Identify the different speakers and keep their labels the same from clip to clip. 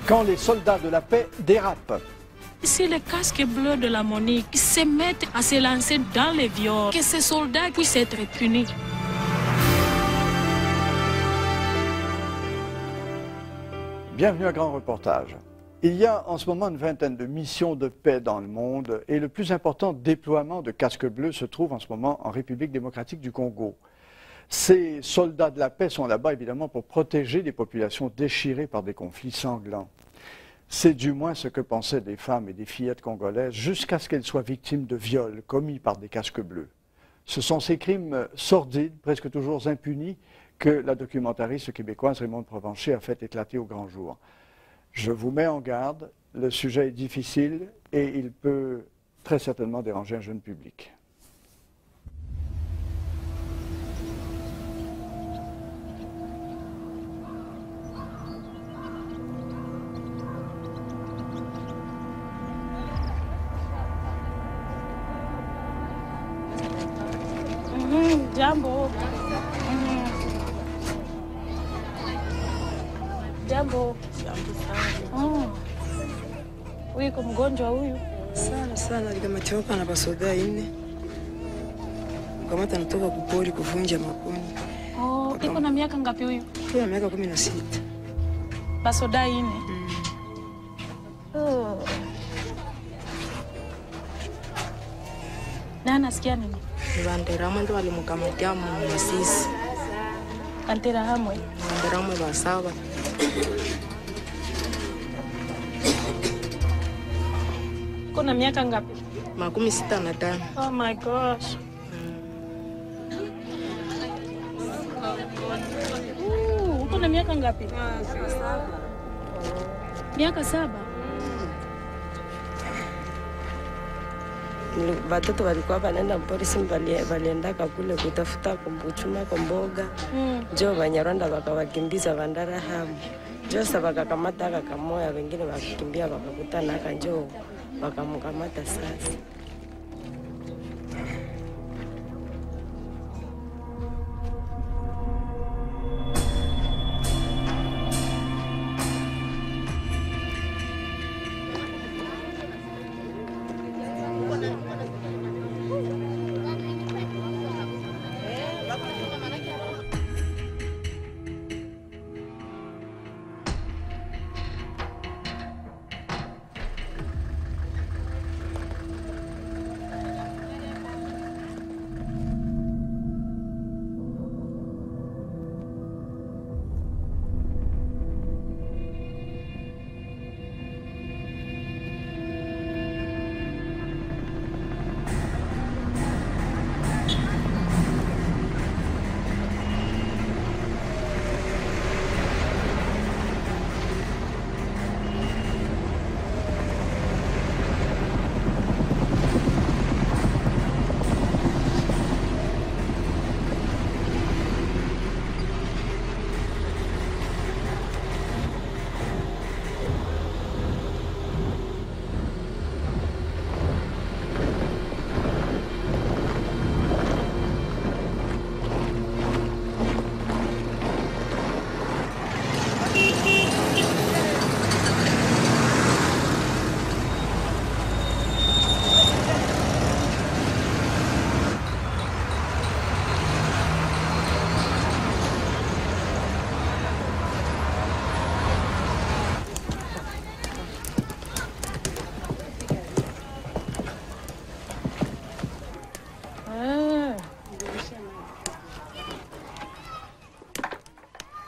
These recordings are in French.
Speaker 1: quand les soldats de la paix dérapent.
Speaker 2: C'est les casques bleus de la MONUC qui se mettent à se lancer dans les viols, que ces soldats puissent être punis.
Speaker 1: Bienvenue à Grand Reportage. Il y a en ce moment une vingtaine de missions de paix dans le monde et le plus important déploiement de casques bleus se trouve en ce moment en République démocratique du Congo. Ces soldats de la paix sont là-bas évidemment pour protéger des populations déchirées par des conflits sanglants. C'est du moins ce que pensaient des femmes et des fillettes congolaises jusqu'à ce qu'elles soient victimes de viols commis par des casques bleus. Ce sont ces crimes sordides, presque toujours impunis, que la documentariste québécoise Raymonde Provencher a fait éclater au grand jour. Je vous mets en garde, le sujet est difficile et il peut très certainement déranger un jeune public.
Speaker 2: Jambo. Jambo. Huyu yuko mgonjwa huyu?
Speaker 3: Sana alikamatiwa na basoda ine. Kamata anatoka kupori kuvunja makoni.
Speaker 2: Iko na miaka ngapi huyu?
Speaker 3: Kwa miaka 16.
Speaker 2: Basoda ine. Na anasikia nini?
Speaker 3: Banderamwe ndo walimkamatia Masisi.
Speaker 2: Banderamwe
Speaker 3: basaba.
Speaker 2: Kuna miaka ngapi?
Speaker 3: 65.
Speaker 2: Oh my gosh. Kuna miaka ngapi? Miaka 7.
Speaker 3: Watoto walikuwa wanaenda polisi, waliendaka kule kutafuta kuchuma mboga. Jo Banyarwanda wakawakimbiza bandara hamu. Jo sasa wakakamata akamoya, wengine wakakimbia wakakutana akanjo wakamkamata sasa.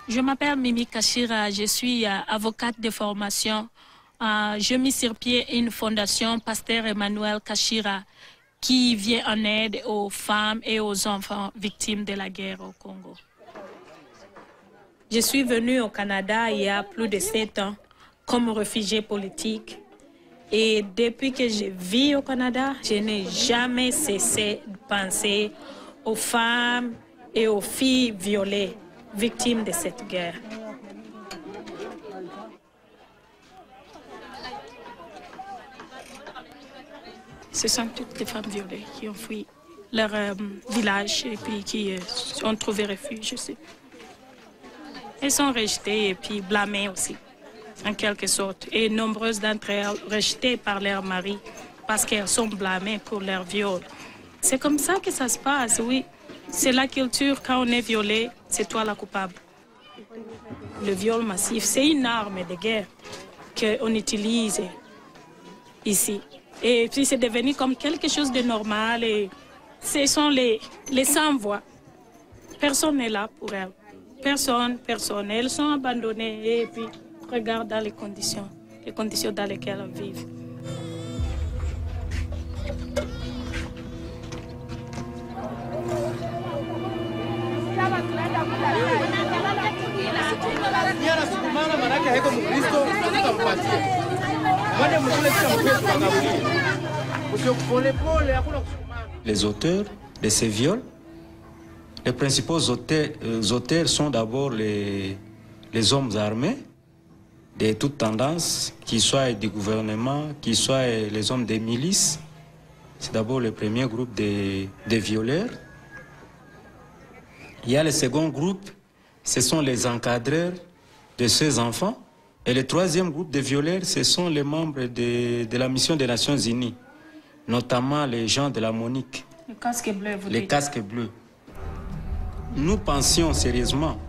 Speaker 2: Je m'appelle Mimi Kachira, je suis avocate de formation. Je mis sur pied une fondation Pasteur Emmanuel Kachira qui vient en aide aux femmes et aux enfants victimes de la guerre au Congo. Je suis venue au Canada il y a plus de 7 ans comme réfugiée politique. Et depuis que je vis au Canada, je n'ai jamais cessé de penser aux femmes et aux filles violées, victimes de cette guerre. Ce sont toutes les femmes violées qui ont fui leur village et puis qui ont trouvé refuge ici. Elles sont rejetées et puis blâmées aussi. en quelque sorte, et nombreuses d'entre elles rejetées par leurs maris parce qu'elles sont blâmées pour leur viol. C'est comme ça que ça se passe, oui. C'est la culture, quand on est violé, c'est toi la coupable. Le viol massif, c'est une arme de guerre qu'on utilise ici. Et puis c'est devenu comme quelque chose de normal et ce sont les sans-voix. Personne n'est là pour elles. Personne. Elles sont abandonnées et puis regarde dans les conditions dans lesquelles elles vivent.
Speaker 4: Les auteurs de ces viols, les principaux auteurs sont d'abord les hommes armés de toute tendance, qu'ils soient du gouvernement, qu'ils soient les hommes des milices. C'est d'abord le premier groupe des violeurs. Il y a le second groupe, ce sont les encadreurs de ces enfants. Et le troisième groupe de violeurs, ce sont les membres de la mission des Nations Unies, notamment les gens de la Monique.
Speaker 2: Les casques bleus, vous dites.
Speaker 4: Les casques bleus. Nous pensions sérieusement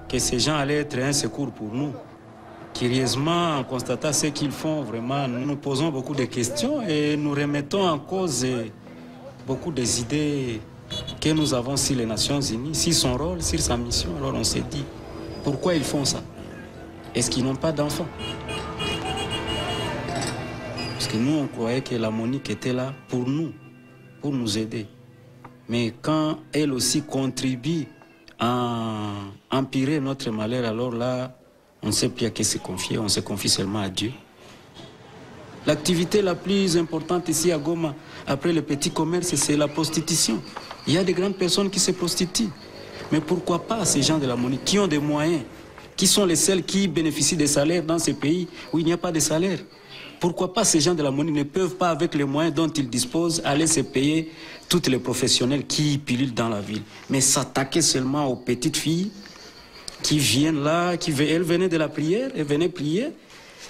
Speaker 4: que ces gens allaient être un secours pour nous. Curieusement, en constatant ce qu'ils font, vraiment, nous nous posons beaucoup de questions et nous remettons en cause beaucoup des idées que nous avons sur les Nations Unies, sur son rôle, sur sa mission. Alors on s'est dit, pourquoi ils font ça? Est-ce qu'ils n'ont pas d'enfants? Parce que nous, on croyait que la Monique était là pour nous aider. Mais quand elle aussi contribue à empirer notre malheur, alors là, on ne sait plus à qui se confier, on se confie seulement à Dieu. L'activité la plus importante ici à Goma, après le petit commerce, c'est la prostitution. Il y a des grandes personnes qui se prostituent. Mais pourquoi pas ces gens de la Monique qui ont des moyens, qui sont les seuls qui bénéficient des salaires dans ces pays où il n'y a pas de salaire? Pourquoi pas ces gens de la Monique ne peuvent pas, avec les moyens dont ils disposent, aller se payer toutes les professionnels qui pilulent dans la ville, mais s'attaquer seulement aux petites filles qui viennent là, elles venaient de la prière, elles venaient prier.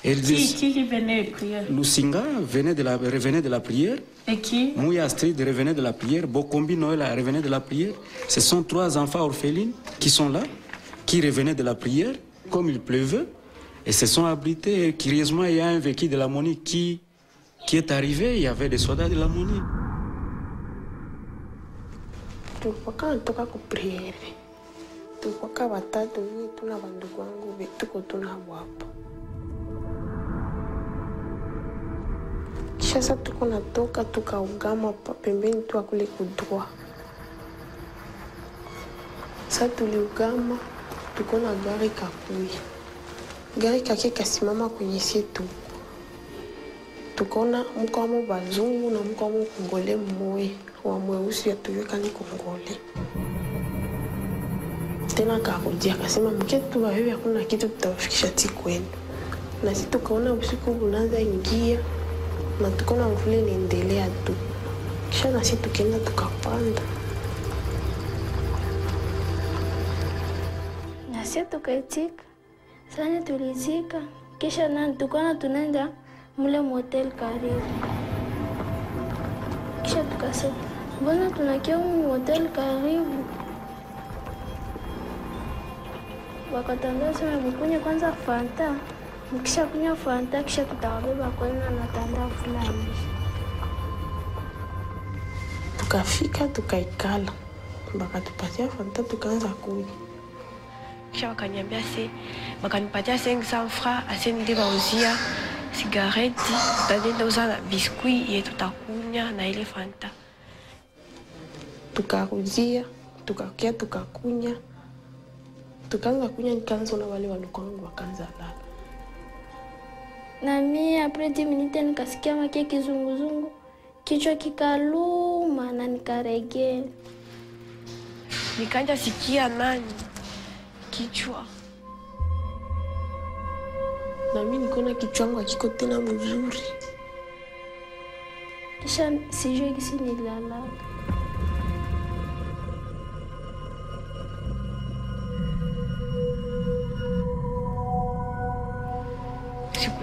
Speaker 2: Qui venait prier?
Speaker 4: Lusinga revenait de la prière.
Speaker 2: Et qui?
Speaker 4: Mouya Astrid revenait de la prière. Bokombi Noël revenait de la prière. Ce sont 3 enfants orphelines qui sont là, qui revenaient de la prière, comme il pleuvait, et se sont abrités. Et curieusement, il y a un véhicule de la Monique qui est arrivé. Il y avait des soldats de la Monique.
Speaker 5: Tukwaka watatu ni tuna bandugu wangu tuko tunabo hapa. Kisha sasa tuko natoka tukaugama pembeni tu kule kudwa. Sasa tuliugama tuko na gari kakuya. Gari kake kasimama kwenye setu. Tukaona mkomo bazungu na mkomo kongole mmoja wa mweusi atuweka ni kongole. Tena akarudia akasema mketu wewe hakuna kitu tutawafikisha kwenu. Na sisi tukaona usiku unaanza ingia na tukaona mvule inaendelea tu. Kisha na sisi tukaenda tukapanda.
Speaker 6: Na sisi tukaitika. Sasa tulizika. Kisha na tukaona tunaenda mule motel karibu. Kisha tukasema mbona tunakia motel karibu? Wakatangaza mkunywe kwanza Fanta. Mkisha kunywa Fanta kisha tutawabeba kwenda na tanda fulani.
Speaker 5: Tukafika tukaikala. Bakatupatia Fanta tukaanza kunywa.
Speaker 3: Kisha wakaniambia wakanipatia 500 francs asende bauzia sigareti, tutaenda uza na biskuit yetu tutakunya na ile Fanta.
Speaker 5: Tukarudia, tukakia tukakunya. Tukaanza kunya nikaanza na wale walikuwa wangu wakaanza lala.
Speaker 6: Na mimi après 10 minutes nikasikia makia kizunguzungu. Kichwa kikaluma na nikaregea.
Speaker 3: Nikaanza sikia nani kichwa.
Speaker 5: Na mimi nikaona kichwa changu hakiko tena mzuri.
Speaker 6: Kisha sijui kisi nilala.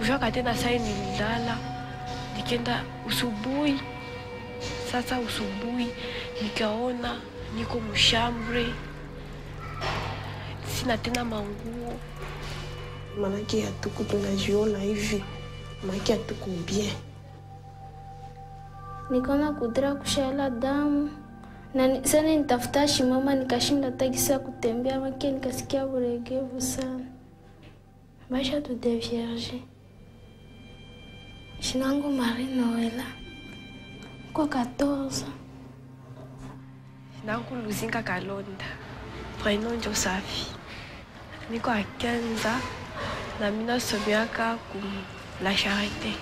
Speaker 5: kufika tena sai nililala, nikenda usubuhi. Sasa usubuhi nikaona niko mshambre, sina tena manguo, manake hatuko tunajiona hivi, manake hatuko bien.
Speaker 6: Nikaona kudra kushala damu na sana nitafuta shimama, nikashinda takisa kutembea, manake nikasikia uregevu sana. Maisha tu de vierge. Shinangu Marie Noela kwa 14.
Speaker 5: Nangu Luzinga Kalonda, prénom njo Safi. Niko a 15 na mina somiaka ku La Charité.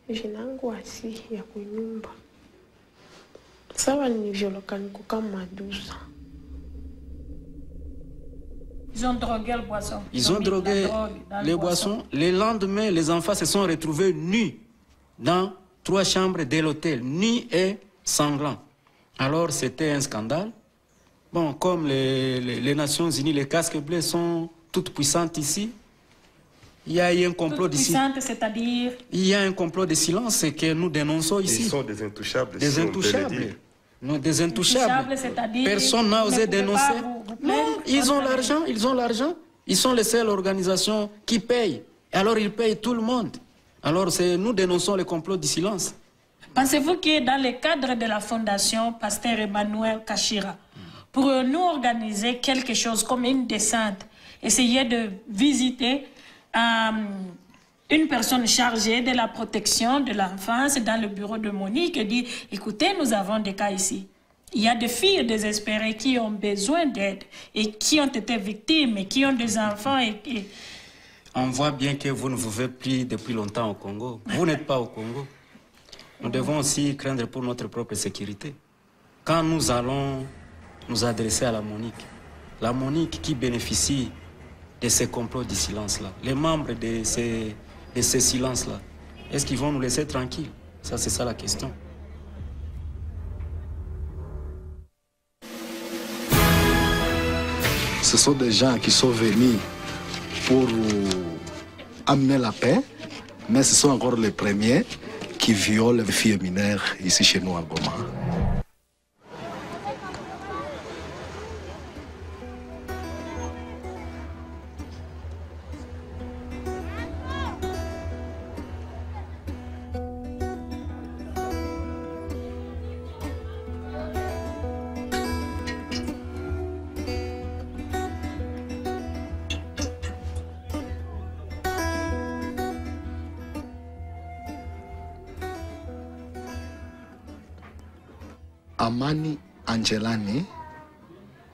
Speaker 5: Jinangu asi ya kunyumba. Sawa ni violoka niko kama 12.
Speaker 2: Ils ont drogué le boisson.
Speaker 4: Ils ont drogué les boissons. Le lendemain, les enfants se sont retrouvés nus dans 3 chambres de l'hôtel, nus et sanglants. Alors, c'était un scandale. Bon, comme les Nations Unies, les casques bleus sont toutes puissantes ici, il y a eu un complot d'ici.
Speaker 2: C'est-à-dire?
Speaker 4: Il y a un complot de silence que nous dénonçons ici.
Speaker 7: Ils sont des intouchables.
Speaker 4: Des intouchables. Non, des intouchables. Personne n'a osé dénoncer. Non, ils ont l'argent, ils ont l'argent. Ils sont les seules organisations qui payent. Alors ils payent tout le monde. Alors nous dénonçons le complot du silence.
Speaker 2: Pensez-vous que dans le cadre de la fondation Pasteur Emmanuel Kachira, pour nous organiser quelque chose comme une descente, essayer de visiter une personne chargée de la protection de l'enfance dans le bureau de Monique et dit, écoutez, nous avons des cas ici. Il y a des filles désespérées qui ont besoin d'aide et qui ont été victimes et qui ont des enfants.
Speaker 4: On voit bien que vous ne vivez plus depuis longtemps au Congo. Vous n'êtes pas au Congo. Nous devons aussi craindre pour notre propre sécurité. Quand nous allons nous adresser à la Monique qui bénéficie de ces complots du silence-là, les membres de ces silences-là, est-ce qu'ils vont nous laisser tranquilles? Ça, c'est ça la question.
Speaker 8: Ce sont des gens qui sont venus pour amener la paix, mais ce sont encore les premiers qui violent les filles mineures ici chez nous à Goma. Amani Angelani,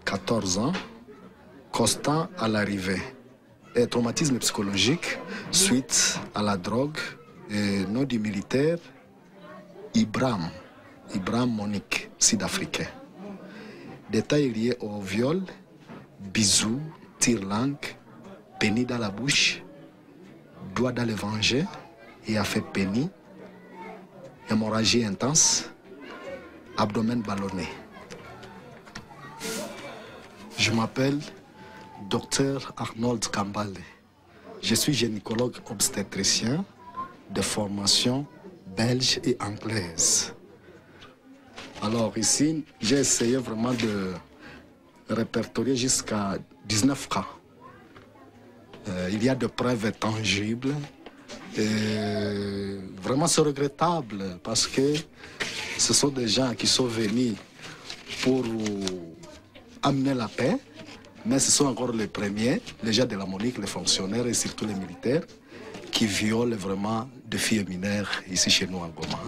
Speaker 8: 14 ans, constant à l'arrivée. Et traumatisme psychologique suite à la drogue. Et nom du militaire, Ibrahim Monique, sud-africain. Détails liés au viol, bisous, tire-langue, pénis dans la bouche, doigt dans le venger et a fait pénis, hémorragie intense, abdomen ballonné. Je m'appelle Dr Arnold Kambale. Je suis gynécologue obstétricien de formation belge et anglaise. Alors ici, j'ai essayé vraiment de répertorier jusqu'à 19 cas. Il y a des preuves tangibles. Et vraiment, c'est regrettable parce que ce sont des gens qui sont venus pour amener la paix, mais ce sont encore les premiers, les gens de la Monique, les fonctionnaires et surtout les militaires, qui violent vraiment des filles mineures ici chez nous à Goma.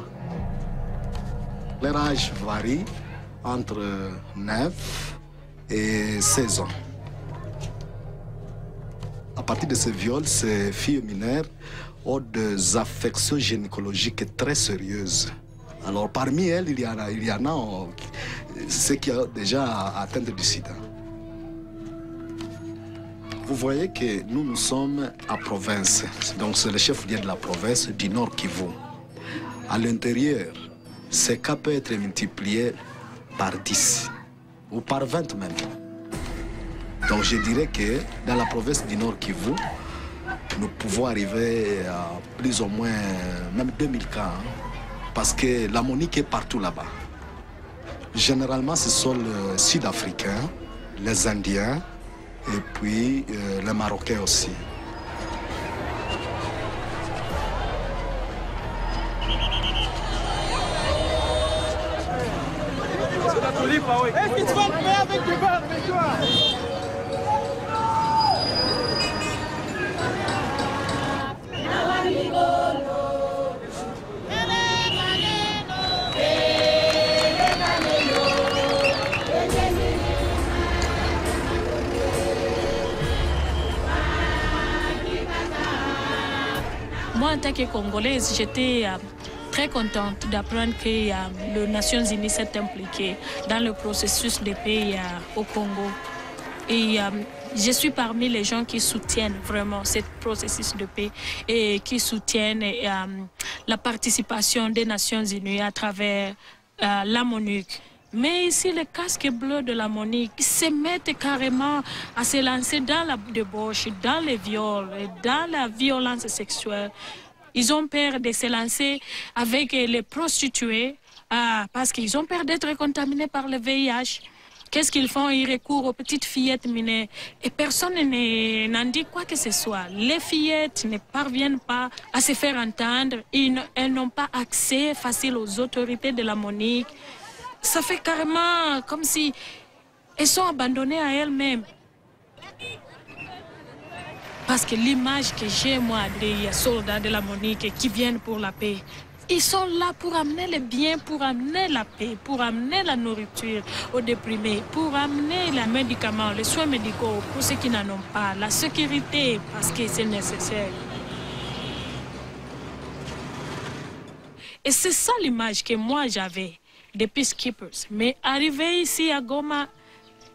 Speaker 8: Leur âge varie entre 9 et 16 ans. À partir de ces viols, ces filles mineures ont des affections gynécologiques très sérieuses. Alors parmi elles, il y en a ceux qui ont déjà atteint du sida. Vous voyez que nous sommes à province. Donc c'est le chef-lieu de la province du Nord Kivu. À l'intérieur, ces cas peuvent être multipliés par 10 ou par 20 même. Donc je dirais que dans la province du Nord Kivu, nous pouvons arriver à plus ou moins même 2000 cas, hein, parce que la monique est partout là-bas. Généralement, ce sont les Sud-Africains, les Indiens et puis les Marocains aussi.
Speaker 2: Moi, en tant que Congolaise, j'étais très contente d'apprendre que les Nations Unies s'est impliquées dans le processus de paix au Congo. Et je suis parmi les gens qui soutiennent vraiment ce processus de paix et qui soutiennent la participation des Nations Unies à travers la MONUC. Mais ici, les casques bleus de la MONUC se mettent carrément à se lancer dans la débauche, dans les viols, dans la violence sexuelle. Ils ont peur de se lancer avec les prostituées parce qu'ils ont peur d'être contaminés par le VIH. Qu'est-ce qu'ils font? Ils recourent aux petites fillettes mineures et personne n'en dit quoi que ce soit. Les fillettes ne parviennent pas à se faire entendre. Elles n'ont pas accès facile aux autorités de la MONUC. Ça fait carrément comme si elles sont abandonnées à elles-mêmes. Parce que l'image que j'ai, moi, des soldats de la MONUC qui viennent pour la paix, ils sont là pour amener le bien, pour amener la paix, pour amener la nourriture aux déprimés, pour amener les médicaments, les soins médicaux pour ceux qui n'en ont pas, la sécurité parce que c'est nécessaire. Et c'est ça l'image que moi j'avais des peacekeepers. Mais arrivé ici à Goma,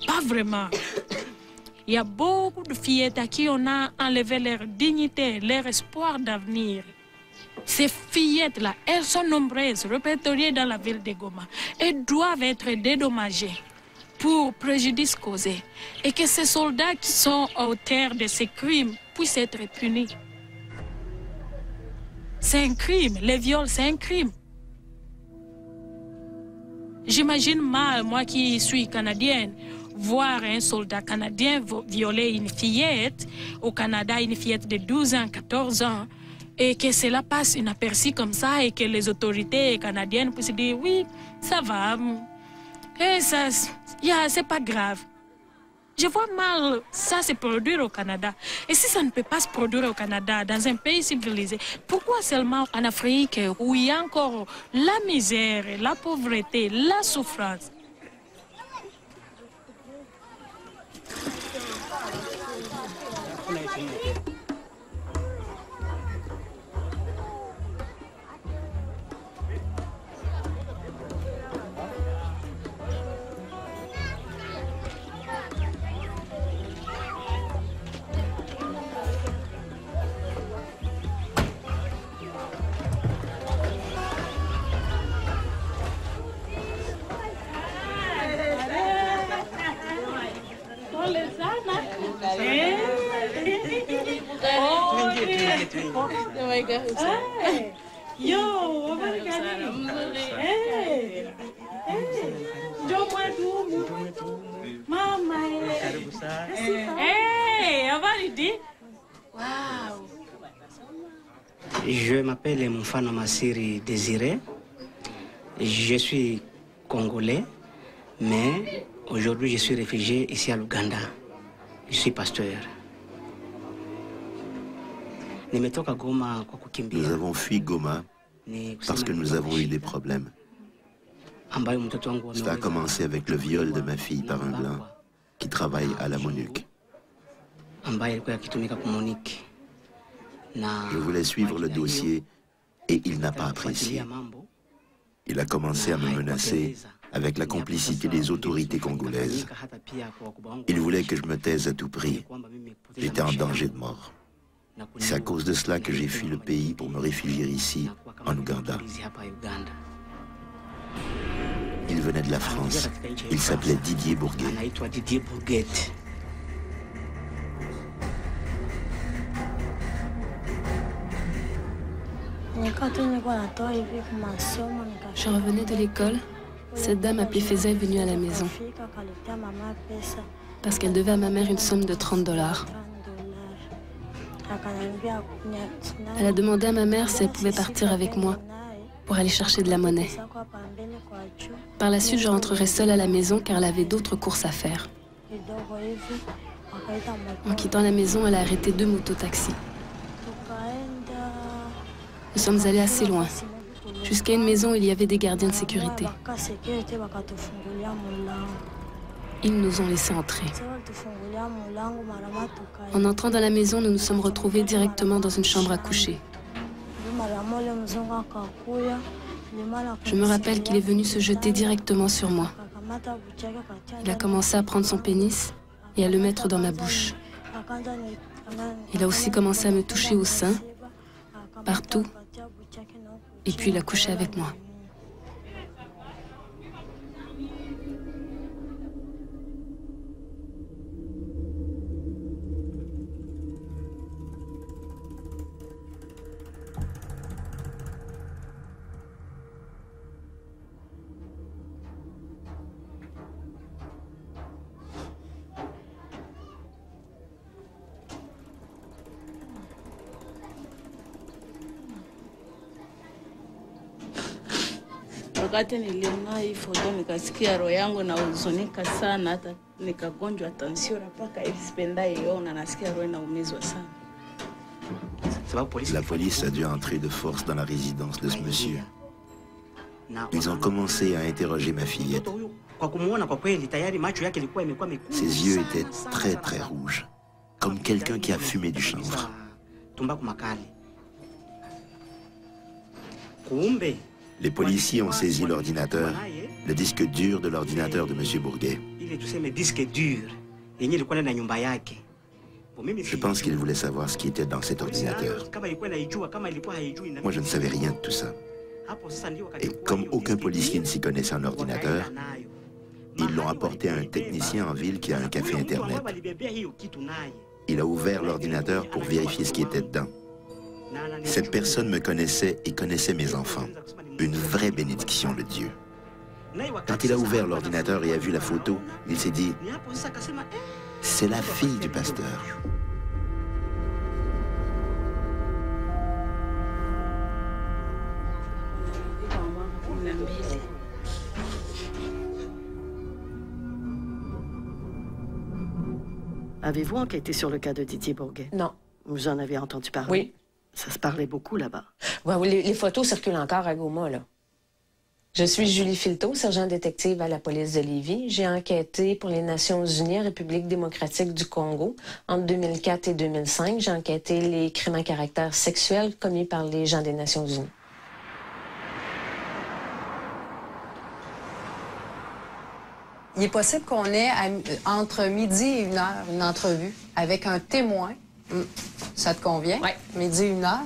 Speaker 2: pas vraiment. Il y a beaucoup de fillettes à qui on a enlevé leur dignité, leur espoir d'avenir. Ces fillettes-là, elles sont nombreuses, répertoriées dans la ville de Goma. Elles doivent être dédommagées pour préjudice causé. Et que ces soldats qui sont auteurs de ces crimes puissent être punis. C'est un crime, les viols, c'est un crime. J'imagine mal, moi qui suis canadienne, voir un soldat canadien violer une fillette au Canada, une fillette de 12 ans, 14 ans, et que cela passe inaperçu comme ça et que les autorités canadiennes puissent dire oui, ça va, et ça, c'est pas grave. Je vois mal ça se produire au Canada. Et si ça ne peut pas se produire au Canada, dans un pays civilisé, pourquoi seulement en Afrique où il y a encore la misère, la pauvreté, la souffrance?
Speaker 7: Je m'appelle Mufano Masiri Désiré. Je suis congolais, mais aujourd'hui je suis réfugié ici à l'Ouganda. Je suis pasteur.
Speaker 9: Nous avons fui Goma parce que nous avons eu des problèmes. Cela a commencé avec le viol de ma fille par un blanc qui travaille à la MONUC. Je voulais suivre le dossier et il n'a pas apprécié. Il a commencé à me menacer avec la complicité des autorités congolaises. Il voulait que je me taise à tout prix. J'étais en danger de mort. C'est à cause de cela que j'ai fui le pays pour me réfugier ici, en Ouganda. Il venait de la France. Il s'appelait Didier Bourguet.
Speaker 10: Je revenais de l'école. Cette dame appelée Feza est venue à la maison parce qu'elle devait à ma mère une somme de $30. Elle a demandé à ma mère si elle pouvait partir avec moi pour aller chercher de la monnaie. Par la suite, je rentrerai seule à la maison car elle avait d'autres courses à faire. En quittant la maison, elle a arrêté 2 mototaxis. Nous sommes allés assez loin, jusqu'à une maison où il y avait des gardiens de sécurité. Ils nous ont laissés entrer. En entrant dans la maison, nous nous sommes retrouvés directement dans une chambre à coucher. Je me rappelle qu'il est venu se jeter directement sur moi. Il a commencé à prendre son pénis et à le mettre dans ma bouche. Il a aussi commencé à me toucher au sein, partout, et puis il a couché avec moi.
Speaker 11: Wakati niliona hii foto nikasikia roho yangu na huzunika sana, hata nikagonjwa tension mpaka hivi sipendaiona, nasikia roho inaumizwa sana.
Speaker 9: La police a dû entrer de force dans la résidence de ce monsieur. Ils ont commencé à interroger ma fillette. Ses yeux étaient très très rouges, comme quelqu'un qui a fumé du chanvre. Les policiers ont saisi l'ordinateur, le disque dur de l'ordinateur de M. Bourguet. Je pense qu'il voulait savoir ce qui était dans cet ordinateur. Moi, je ne savais rien de tout ça. Et comme aucun policier ne s'y connaissait en ordinateur, ils l'ont apporté à un technicien en ville qui a un café Internet. Il a ouvert l'ordinateur pour vérifier ce qui était dedans. Cette personne me connaissait et connaissait mes enfants. Une vraie bénédiction de Dieu. Quand il a ouvert l'ordinateur et a vu la photo, il s'est dit, c'est la fille du pasteur.
Speaker 12: Avez-vous enquêté sur le cas de Didier Bourguet?
Speaker 3: Non.
Speaker 12: Vous en avez entendu parler?
Speaker 3: Oui.
Speaker 12: Ça se parlait beaucoup là-bas.
Speaker 3: Oui, les photos circulent encore à Goma, là. Je suis Julie Filteau, sergent détective à la police de Lévis. J'ai enquêté pour les Nations Unies, République démocratique du Congo. Entre 2004 et 2005, j'ai enquêté les crimes à caractère sexuel commis par les gens des Nations Unies.
Speaker 13: Il est possible qu'on ait entre midi et 1 heure une entrevue avec un témoin. Ça te convient?
Speaker 3: Oui.
Speaker 13: Midi, 1 heure.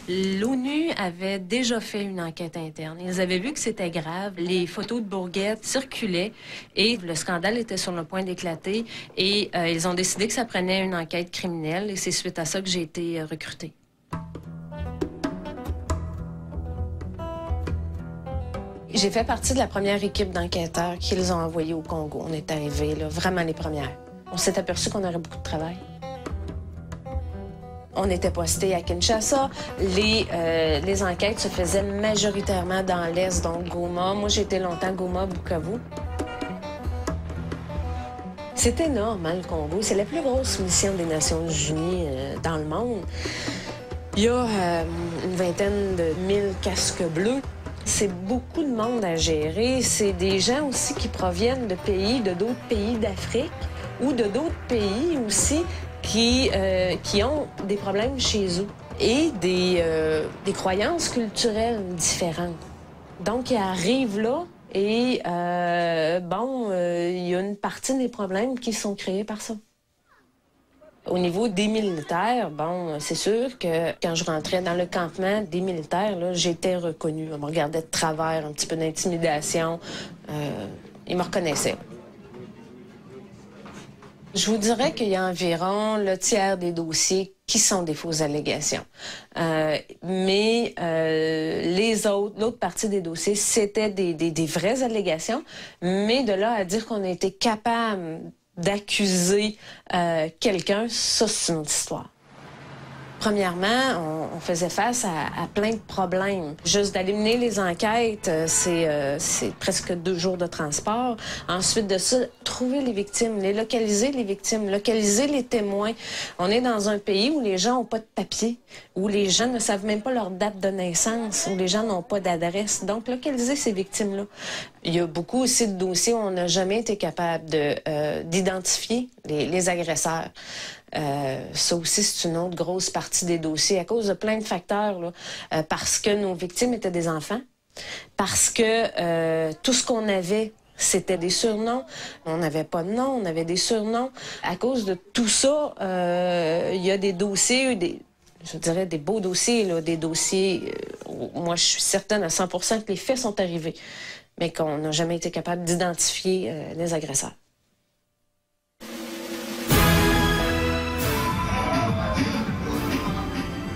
Speaker 10: L'ONU avait déjà fait une enquête interne. Ils avaient vu que c'était grave. Les photos de Bourguet circulaient et le scandale était sur le point d'éclater. Et ils ont décidé que ça prenait une enquête criminelle et c'est suite à ça que j'ai été recrutée. J'ai fait partie de la première équipe d'enquêteurs qu'ils ont envoyée au Congo. On est arrivés, là, vraiment les premières. On s'est aperçu qu'on aurait beaucoup de travail. On était postés à Kinshasa. Les enquêtes se faisaient majoritairement dans l'Est, donc Goma. Moi, j'ai été longtemps Goma, Bukavu. C'est énorme, hein, le Congo. C'est la plus grosse mission des Nations Unies dans le monde. Il y a une vingtaine de 1000 casques bleus. C'est beaucoup de monde à gérer. C'est des gens aussi qui proviennent de d'autres pays d'Afrique ou de d'autres pays aussi qui ont des problèmes chez eux et des croyances culturelles différentes. Donc, ils arrivent là et, il y a une partie des problèmes qui sont créés par ça. Au niveau des militaires, c'est sûr que quand je rentrais dans le campement des militaires, j'étais reconnue. On me regardait de travers, un petit peu d'intimidation. Ils me reconnaissaient. Je vous dirais qu'il y a environ le tiers des dossiers qui sont des fausses allégations. Mais l'autre partie des dossiers, c'était des vraies allégations. Mais de là à dire qu'on a été capable d'accuser quelqu'un, ça, c'est une autre histoire. Premièrement, on faisait face à plein de problèmes. Juste d'éliminer les enquêtes, c'est presque 2 jours de transport. Ensuite de ça, trouver les victimes, localiser les témoins. On est dans un pays où les gens n'ont pas de papier, où les gens ne savent même pas leur date de naissance, où les gens n'ont pas d'adresse. Donc, localiser ces victimes-là. Il y a beaucoup aussi de dossiers où on n'a jamais été capable d'identifier les agresseurs. Ça aussi, c'est une autre grosse partie des dossiers à cause de plein de facteurs, là, parce que nos victimes étaient des enfants, parce que tout ce qu'on avait, c'était des surnoms. On n'avait pas de nom, on avait des surnoms. À cause de tout ça, il y a des dossiers, je dirais des beaux dossiers, là, des dossiers moi je suis certaine à 100% que les faits sont arrivés, mais qu'on n'a jamais été capable d'identifier les agresseurs.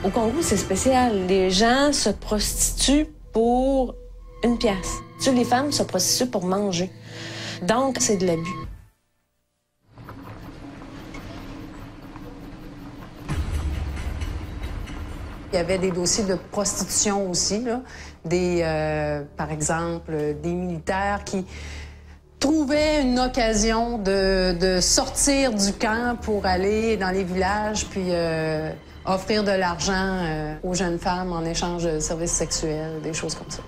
Speaker 10: Au Congo, c'est spécial. Les gens se prostituent pour 1 pièce. Les femmes se prostituent pour manger. Donc, c'est de l'abus.
Speaker 13: Il y avait des dossiers de prostitution aussi, là. Par exemple, des militaires qui trouvaient une occasion de sortir du camp pour aller dans les villages, puis offrir de l'argent aux jeunes femmes en échange de services sexuels, des choses comme ça.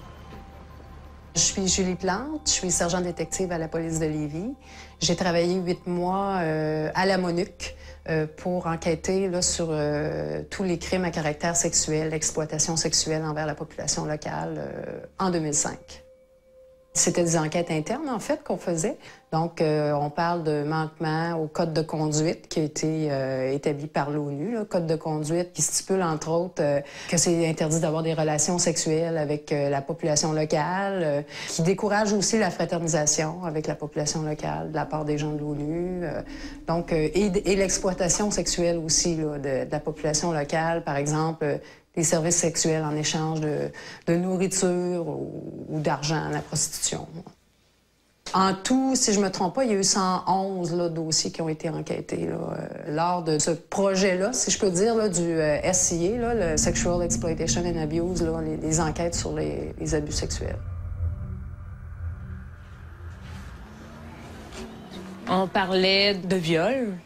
Speaker 13: Je suis Julie Plante, je suis sergent détective à la police de Lévis. J'ai travaillé 8 mois à la MONUC pour enquêter là, sur tous les crimes à caractère sexuel, l'exploitation sexuelle envers la population locale en 2005. C'était des enquêtes internes, en fait, qu'on faisait. Donc, on parle de manquement au code de conduite qui a été établi par l'ONU, le code de conduite qui stipule, entre autres, que c'est interdit d'avoir des relations sexuelles avec la population locale, qui décourage aussi la fraternisation avec la population locale de la part des gens de l'ONU. Donc, et l'exploitation sexuelle aussi là, de la population locale, par exemple, des services sexuels en échange de nourriture ou d'argent, la prostitution. En tout, si je ne me trompe pas, il y a eu 111 là, dossiers qui ont été enquêtés là, lors de ce projet-là, si je peux dire, là, du SCA, là, le Sexual Exploitation and Abuse, là, les enquêtes sur les abus sexuels.
Speaker 10: On parlait de viol,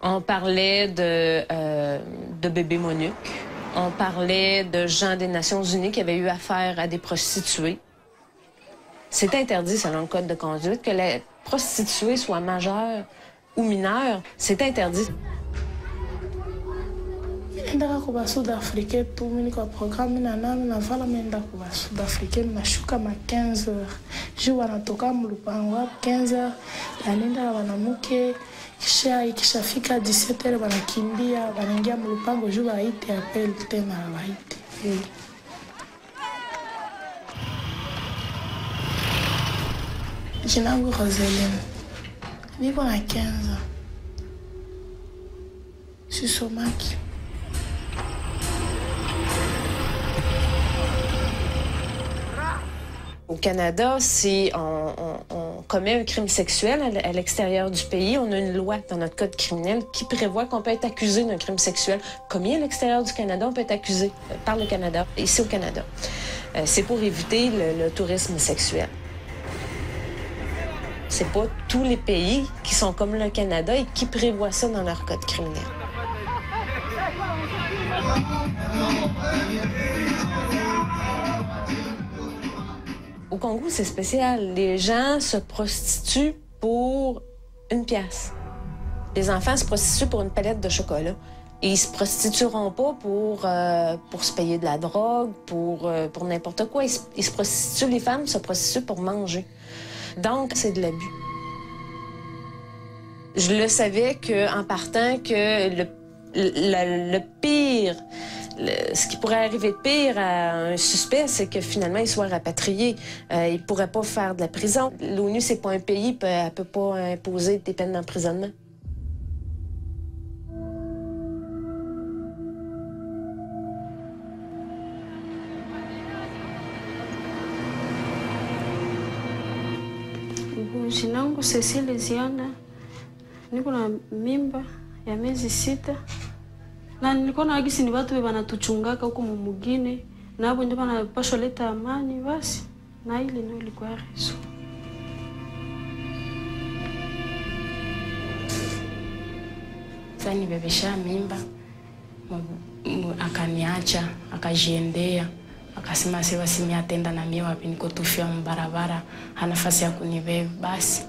Speaker 10: on parlait de bébés MONUC. On parlait de gens des Nations unies qui avaient eu affaire à des prostituées. C'est interdit, selon le code de conduite, que la prostituée soit majeure ou mineure. C'est interdit.
Speaker 14: Ndaka kuba Sud-Africain tu mimi kwa programu na nami na vala menda kuba Sud-Africain nashuka ma 15h. Je wanatoka mlupango 15h yanenda wanamuke kisha ikishafika 17h wanakimbia wanaingia mlupango juu waite appel tena waite. Jina langu Roseline. Niko na 15 ans. Je suis somaki.
Speaker 10: Au Canada, si on commet un crime sexuel à l'extérieur du pays, on a une loi dans notre code criminel qui prévoit qu'on peut être accusé d'un crime sexuel commis à l'extérieur du Canada. On peut être accusé par le Canada, ici au Canada. C'est pour éviter le tourisme sexuel. C'est pas tous les pays qui sont comme le Canada et qui prévoient ça dans leur code criminel. Au Congo, c'est spécial. Les gens se prostituent pour 1 pièce. Les enfants se prostituent pour une palette de chocolat. Et ils se prostitueront pas pour se payer de la drogue, pour n'importe quoi. Ils se prostituent, les femmes se prostituent pour manger. Donc, c'est de l'abus. Je le savais qu'en partant, que le pire, ce qui pourrait arriver de pire à un suspect, c'est que finalement, il soit rapatrié. Il ne pourrait pas faire de la prison. L'ONU, c'est pas un pays, elle ne peut pas imposer des peines d'emprisonnement.
Speaker 6: Jina langu Cecile Ziana, niko na mimba ya miezi 6 na nilikuwa na agisi ni watu wanatuchungaka huko mumugine na hapo ndio wanapaswa leta amani basi, na ile ndio ilikuwa rezo. Sasa nibebesha mimba, akaniacha, akajiendea, akasema sewa simi atenda na mimi wapi, niko tufia mbarabara, hana nafasi ya kunibeba. Basi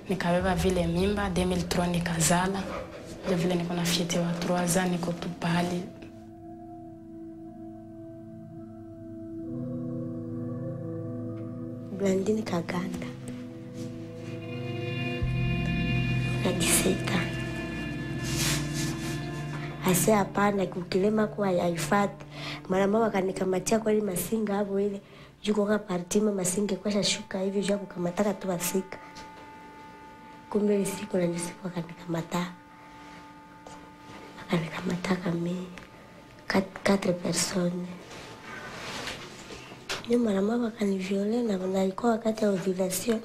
Speaker 6: nikabeba vile mimba 2003 nikazala. Ndio vile niko na fiete wa 3 ans, niko tu pale.
Speaker 15: Blandine Kaganda na 17 ans. Ase hapana kukilema kwa haifati. Mara mama kanikamatia kwa ile masinga hapo ile. Juko kwa partima masinga kwa shuka hivi jua kukamataka tu asika. Kumbe ile siku na siku akanikamata. Akanikamata kama 4 personnes. Ni mara mama kaniviole na ilikuwa wakati wa ovulation.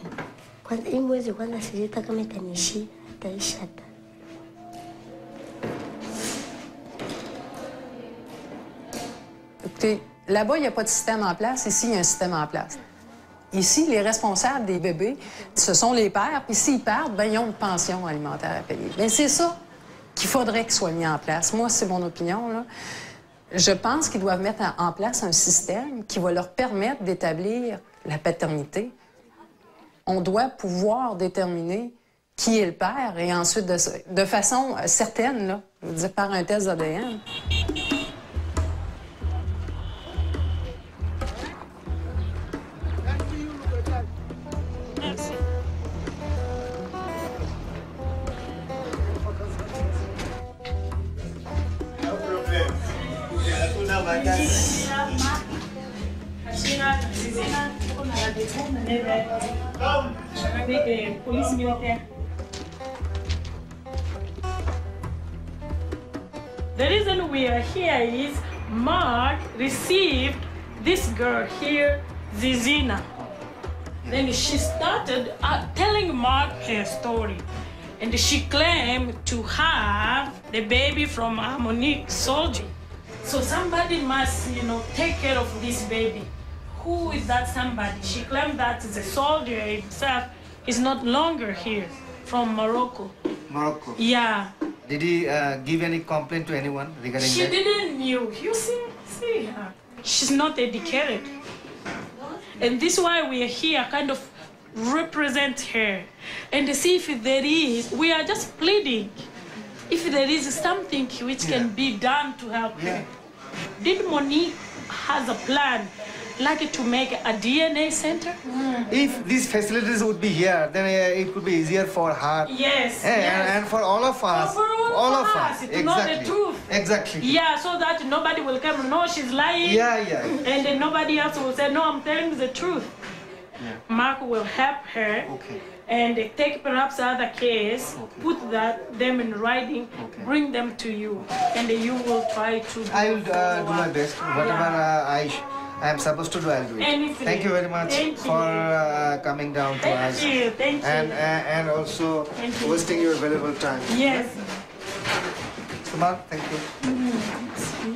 Speaker 15: Kwanza hii mwezi kwanza sijita kama itanishi taisha hata.
Speaker 13: Écoutez, là-bas, il n'y a pas de système en place. Ici, il y a un système en place. Ici, les responsables des bébés, ce sont les pères. Puis s'ils partent, ben, ils ont une pension alimentaire à payer. Mais c'est ça qu'il faudrait qu'il soit mis en place. Moi, c'est mon opinion, là. Je pense qu'ils doivent mettre en place un système qui va leur permettre d'établir la paternité. On doit pouvoir déterminer qui est le père et ensuite, de façon certaine, là, je veux dire, par un test d'ADN.
Speaker 2: Police militaire. The reason we are here is Mark received this girl here, Zizina. Then she started telling Mark her story. And she claimed to have the baby from a Monique soldier. So somebody must, take care of this baby. Who is that somebody? She claimed that the soldier himself is not longer here, from Morocco.
Speaker 16: Morocco?
Speaker 2: Yeah.
Speaker 16: Did he give any complaint to anyone regarding
Speaker 2: She
Speaker 16: that?
Speaker 2: didn't know. You see her. She's not educated. And this is why we are here, kind of represent her. And to see if there is, we are just pleading, if there is something which can be done to help her. Did Monique has a plan, like to make a DNA center?
Speaker 16: If these facilities would be here, then it could be easier for her.
Speaker 2: Yes.
Speaker 16: And for all of us.
Speaker 2: For all of us. To know the truth.
Speaker 16: Exactly.
Speaker 2: Yeah, so that nobody will come and know she's lying.
Speaker 16: Yeah.
Speaker 2: And then nobody else will say, no, I'm telling the truth.
Speaker 16: Yeah.
Speaker 2: Mark will help her.
Speaker 16: Okay.
Speaker 2: And take perhaps other case, put them in writing, bring them to you, and you will try to do
Speaker 16: I will do my best. Whatever I am supposed to do, I'll do it.
Speaker 2: Anything.
Speaker 16: Thank you very much for coming down to us.
Speaker 2: Thank you.
Speaker 16: And also wasting your valuable time.
Speaker 2: Yes.
Speaker 16: Kumar, thank you.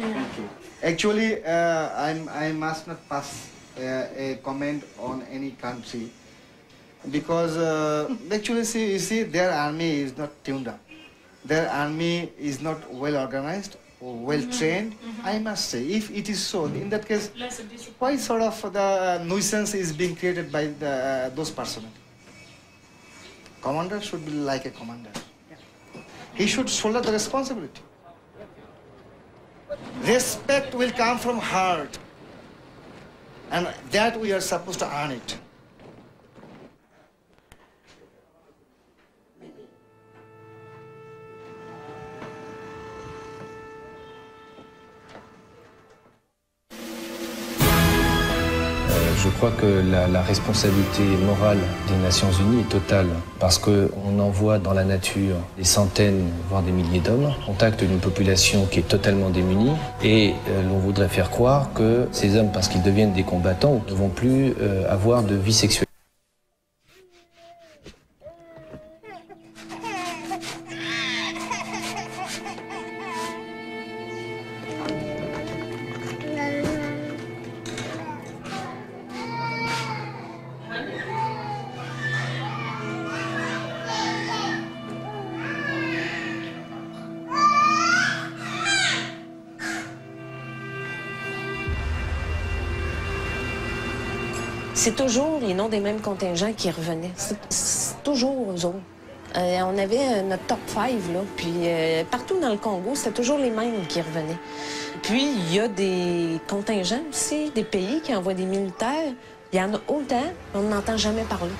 Speaker 16: Thank you. Actually, I must not pass a comment on any country. Because actually, you see, their army is not tuned up. Their army is not well organized or well trained. I must say, if it is so, in that case, why sort of the nuisance is being created by those personnel? Commander should be like a commander. He should shoulder the responsibility. Respect will come from heart, and that we are supposed to earn it.
Speaker 17: Je crois que la responsabilité morale des Nations Unies est totale parce qu'on envoie dans la nature des centaines, voire des milliers d'hommes, au contact d'une population qui est totalement démunie et l'on voudrait faire croire que ces hommes, parce qu'ils deviennent des combattants, ne vont plus avoir de vie sexuelle.
Speaker 10: c'est toujours les noms des mêmes contingents qui revenaient. C'est toujours eux autres. On avait notre top 5, là, puis partout dans le Congo, c'était toujours les mêmes qui revenaient. Puis, il y a des contingents aussi, des pays qui envoient des militaires. Il y en a autant, on n'entend jamais parler.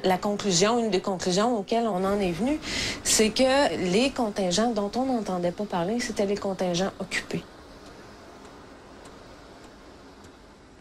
Speaker 10: La conclusion, une des conclusions auxquelles on en est venu, c'est que les contingents dont on n'entendait pas parler, c'était les contingents occupés.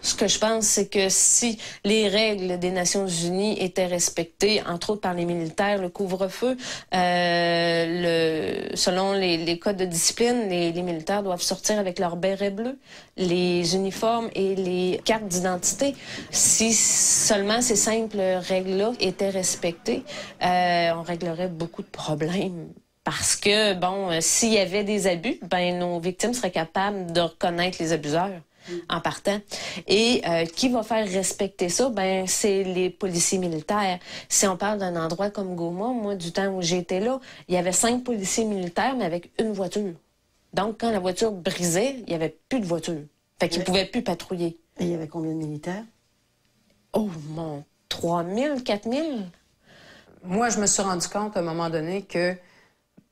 Speaker 10: Ce que je pense, c'est que si les règles des Nations Unies étaient respectées, entre autres par les militaires, le couvre-feu, selon les codes de discipline, les militaires doivent sortir avec leur béret bleu, les uniformes et les cartes d'identité. Si seulement ces simples règles-là étaient respectées, on réglerait beaucoup de problèmes. Parce que, bon, s'il y avait des abus, ben nos victimes seraient capables de reconnaître les abuseurs en partant. Et qui va faire respecter ça? Ben, c'est les policiers militaires. Si on parle d'un endroit comme Goma, moi, du temps où j'étais là, il y avait 5 policiers militaires, mais avec une voiture. Donc, quand la voiture brisait, il n'y avait plus de voiture. Fait qu'ils ne pouvaient plus patrouiller.
Speaker 12: Et il y avait combien de militaires?
Speaker 10: Oh, mon, 3000, 4000?
Speaker 13: Moi, je me suis rendu compte à un moment donné que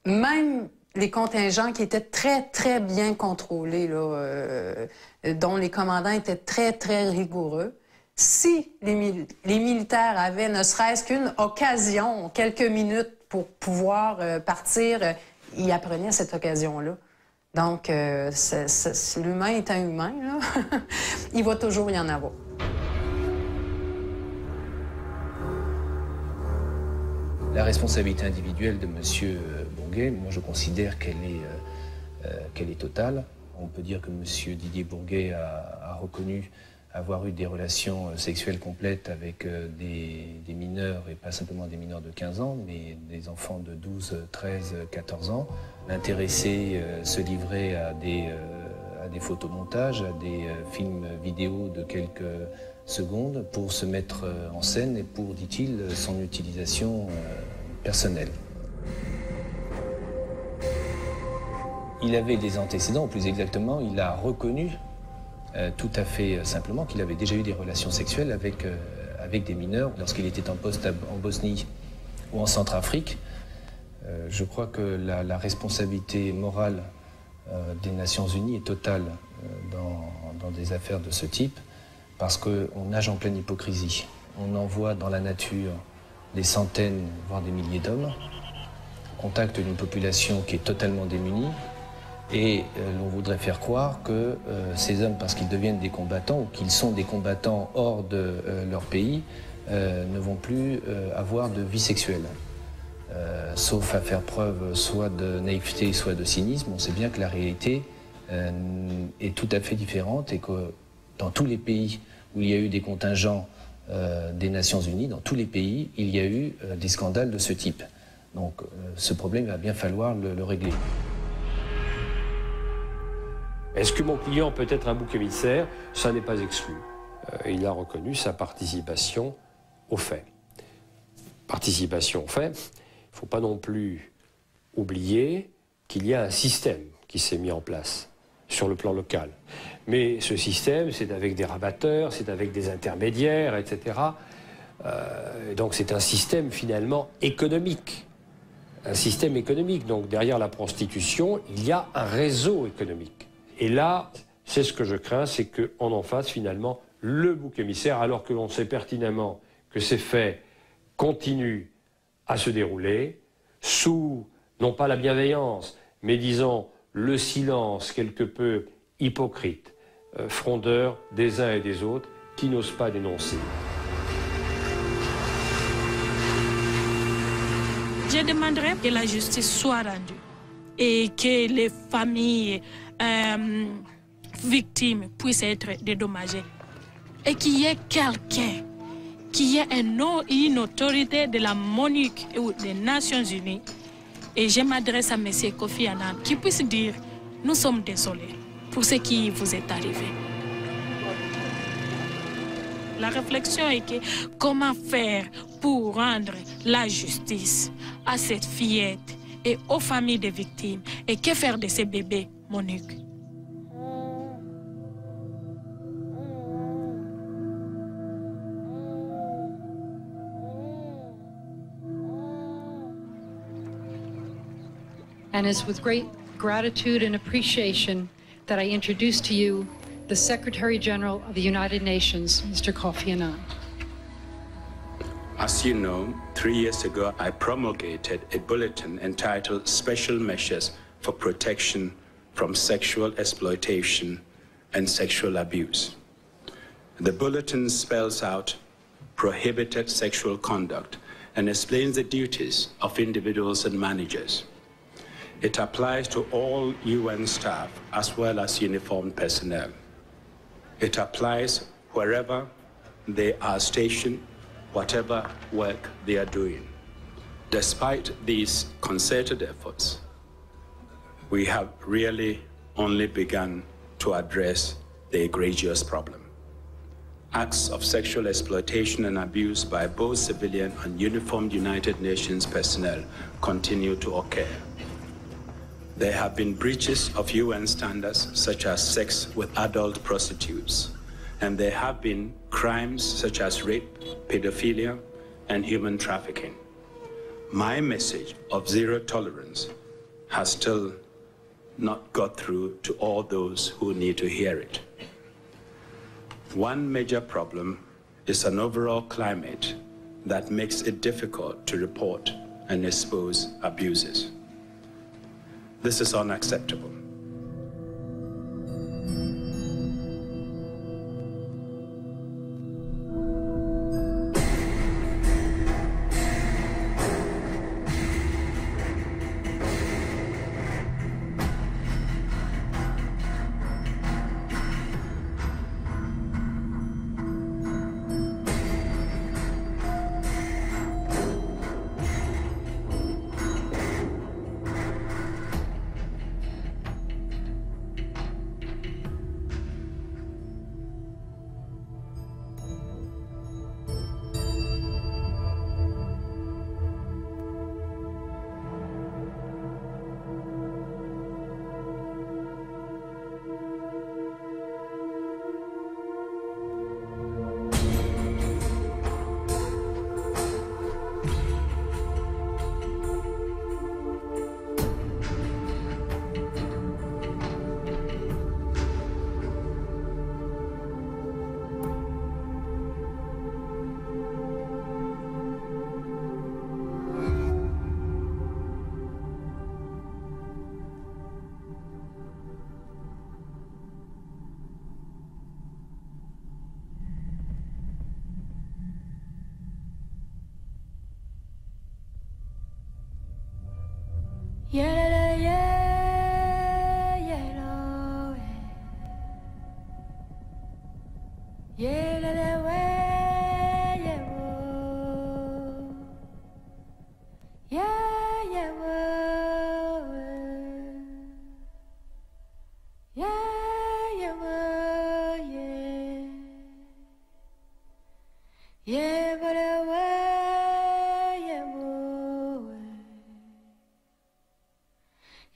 Speaker 13: même les contingents qui étaient très, très bien contrôlés, là, dont les commandants étaient très, très rigoureux, si les militaires avaient ne serait-ce qu'une occasion, quelques minutes pour pouvoir partir, ils apprenaient cette occasion-là. Donc, l'humain est un humain, là. Il va toujours y en avoir.
Speaker 17: La responsabilité individuelle de M. Bourguet, moi je considère qu'elle est totale. On peut dire que M. Didier Bourguet a reconnu avoir eu des relations sexuelles complètes avec des mineurs, et pas simplement des mineurs de 15 ans, mais des enfants de 12, 13, 14 ans. L'intéressé se livrait à des photomontages, à des films vidéo de quelques secondes pour se mettre en scène et pour, dit-il, son utilisation personnelle. Il avait des antécédents, ou plus exactement, il a reconnu tout à fait simplement qu'il avait déjà eu des relations sexuelles avec des mineurs lorsqu'il était en poste en Bosnie ou en Centrafrique. Je crois que la responsabilité morale des Nations Unies est totale dans des affaires de ce type, parce qu'on nage en pleine hypocrisie. On envoie dans la nature des centaines, voire des milliers d'hommes, au contact d'une population qui est totalement démunie, et l'on voudrait faire croire que ces hommes, parce qu'ils deviennent des combattants, ou qu'ils sont des combattants hors de leur pays, ne vont plus avoir de vie sexuelle. Sauf à faire preuve soit de naïveté, soit de cynisme. On sait bien que la réalité est tout à fait différente, et que dans tous les pays où il y a eu des contingents des Nations Unies, dans tous les pays, il y a eu des scandales de ce type. Donc ce problème, il va bien falloir le régler.
Speaker 18: Est-ce que mon client peut être un bouc émissaire? Ça n'est pas exclu. Il a reconnu sa participation aux faits. Participation aux faits, il ne faut pas non plus oublier qu'il y a un système qui s'est mis en place sur le plan local. Mais ce système, c'est avec des rabatteurs, c'est avec des intermédiaires, etc. Donc c'est un système finalement économique. Un système économique. Donc derrière la prostitution, il y a un réseau économique. Et là, c'est ce que je crains, c'est qu'on en fasse finalement le bouc émissaire, alors que l'on sait pertinemment que ces faits continuent à se dérouler sous, non pas la bienveillance, mais disons le silence quelque peu hypocrite, frondeur des uns et des autres, qui n'osent pas dénoncer.
Speaker 2: Je demanderais que la justice soit rendue et que les familles victimes puissent être dédommagées. Et qu'il y ait quelqu'un, qu'il y ait une autorité de la MONUC ou des Nations Unies. Et je m'adresse à M. Kofi Annan, qui puisse dire, nous sommes désolés pour ce qui vous est arrivé. La réflexion est que comment faire pour rendre la justice à cette fillette et aux familles des victimes, et que faire de ces bébés MONUC.
Speaker 19: And it's with great gratitude and appreciation that I introduce to you the Secretary General of the United Nations, Mr. Kofi Annan.
Speaker 20: As you know, 3 years ago, I promulgated a bulletin entitled Special Measures for Protection from Sexual Exploitation and Sexual Abuse. The bulletin spells out prohibited sexual conduct and explains the duties of individuals and managers. It applies to all UN staff as well as uniformed personnel. It applies wherever they are stationed, whatever work they are doing. Despite these concerted efforts, we have really only begun to address the egregious problem. Acts of sexual exploitation and abuse by both civilian and uniformed United Nations personnel continue to occur. There have been breaches of UN standards such as sex with adult prostitutes, and there have been crimes such as rape, pedophilia, and human trafficking. My message of zero tolerance has still not got through to all those who need to hear it. One major problem is an overall climate that makes it difficult to report and expose abuses. This is unacceptable.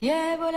Speaker 21: Yeah, but